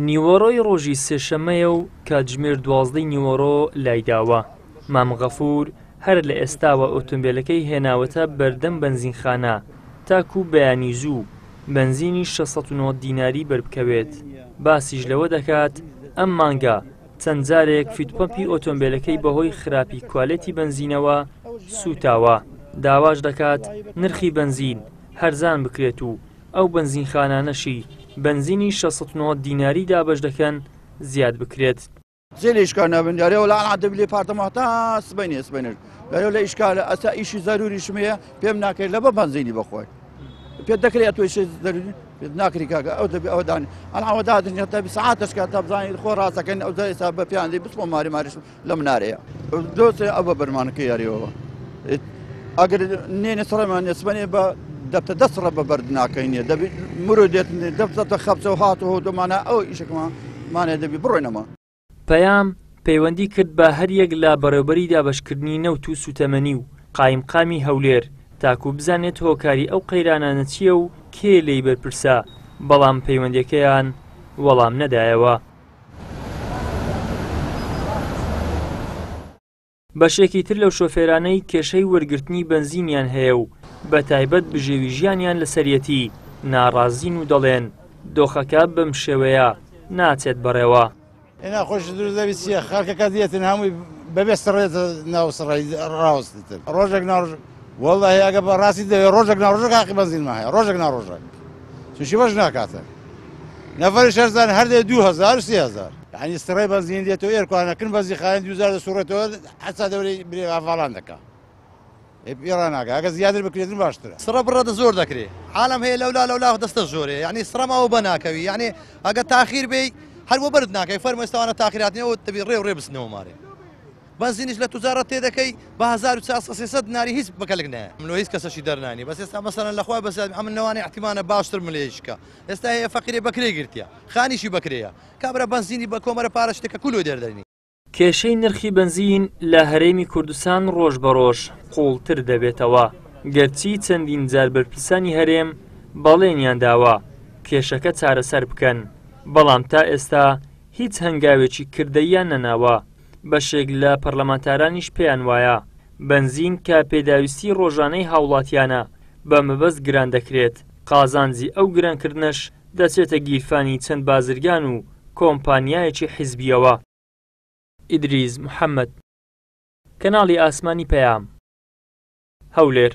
نیوەڕۆی ڕۆژی سێشەممەیە و کاتژمێر 12 نیوەڕۆ لایداوە. مامغەفور هەر لە ئێستاوە ئۆتۆمبیلەکەی هێناوەتە بەردەم بەنزینخانە تاکو بەیانی زوو بەنزینی 690 دیناری بەربکەوێت. باسیش لەوە دەکات ئەم مانگە چەند جارێک فیتپەمپی ئۆتۆمبیلەکەی بەهۆی خراپی کوالێتی بەنزینەوە سوتاوە. داواش دەکات نرخی بەنزین هەرزان بکرێت و ئەو بەنزینخانانەشی بنزینی 690 دیناری دابش دەکەن زیاد بکرێت. زێلی ئیشکال نابن ولا عادە بلێ پارتەما تا سبەینێ لەرەوە لە ئیشکالە ئەسا ئیشی زەروری شمەیە پێم ناکرێت لە بە بەنزینی بخۆی پێ دەکرێت توی زەروری ناکری کاکە ئەو دەبێ ئەوەدانی ئەڵاوەدادن تا ساعتش کات تا بزانین خۆ ڕاستەکەن ئەو ئێستا بە پیاندی بچمە ماریش لە منارەیە دۆسێ ئەو بە بەرمانەکە یاریەوە ئەگەر نێنە سەرمان نسبەنێ بە دەبتە دەسڕە بە بەرد ناکەینێ دەبێت مرۆدێت دەبتە خەبچە و هاتەوە دۆمانە ئەو ئیشەکەمانێ دەبی بڕۆینەوە. پەیام پەیوەندی کرد بە هەریەک لە بەڕێوەبەری دابەشکردنی نەوت و سوتەمەنی و قایمقامی هەولێر تاکو بزانێت هۆکاری ئەو قەیرانانە چییە و کێ لێی بەرپرسا، بەڵام پەیوەندیەکەیان وەڵام نەدایەوە. بەشێکی تر لەو شۆفێرانەی کێشەی وەرگرتنی بەنزینیان هەیە و بە تایبەت بژێوی ژیانیان لەسەرەتی ناڕازین و دەڵێن دۆخەکە بەم شێوەیە ناچێت بەڕێوە. ئێنا خۆش دروستەویستە خەڵکەکە دێتن هەمووی بەبێ سڕێت ناوسڕی ڕاوستتر ڕۆژێک ناڕژ وەڵڵاهی ئەگە بە ڕاستی دەوێت ڕۆژێک ناڕۆژێک حەقی بەنزینمان هەیە ڕۆژێک ناڕۆژێک چونشی بەش ناکاتە نەفەری شەرزان هەردێ 2000 و 3000 یعنی سڕێ بەنزین دێتەوە ئێرکوانەکردن بەنزینخانەی 2000 دەسوڕێتەوە حەسا دەوری برێ ئافاڵان دەکات پێڕان ناکات ئەگە زیاتر بکرێتن باشترە. سڕە بڕەدە زۆر دەکرێت عالم هەیە لەولا دەستە زۆرێ یعنی سڕەماوە بە ناکەوی یعنی ئەگە تاخیر بێ هەروە بەرد ناکەی فەرمە ئێستاوانە تاخیراتنەوە دەبی ڕێ بستنەوە مارێ بەنزینیش لە توزارە تێدەکەی بە 1300 دیناری هیچ بەکەلک نایە ملۆ هیچ کەسەشی دەرنانی بەس ئێستا مەسەرەن لەخوای بەس ئەم نەوانی احتیمانە باشتر ملێشکە ئێستا هەیە فەقیرێ بەکرێ گرتیە خانیشی بەکرەیە کابرا بەنزینی بە کۆمەرە پارە شتێکە کولۆ دەردەنی. کێشەی نرخی بەنزین لە هەرێمی کوردستان ڕۆژ بە ڕۆژ قوڵتر دەبێتەوە گەرچی چەندین جار بەرپرسانی هەرێم بەڵێنیان داوە کێشەکە چارەسەر بکەن بەڵام تا ئێستا هیچ هەنگاوێکی کردەیان نەناوە. بەشێک لە پەرلەمانتارانیش پێیان وایە بەنزین کە پێداویستی ڕۆژانەی هاوڵاتیانە بە مەبەست گران دەکرێت قازانجی ئەو گرانکردنەش دەچێتە گیرفانی چەند بازرگان و کۆمپانیایەکی حیزبیەوە. ئیدریس محەممەد، کەناڵی ئاسمانی پەیام، هەولێر.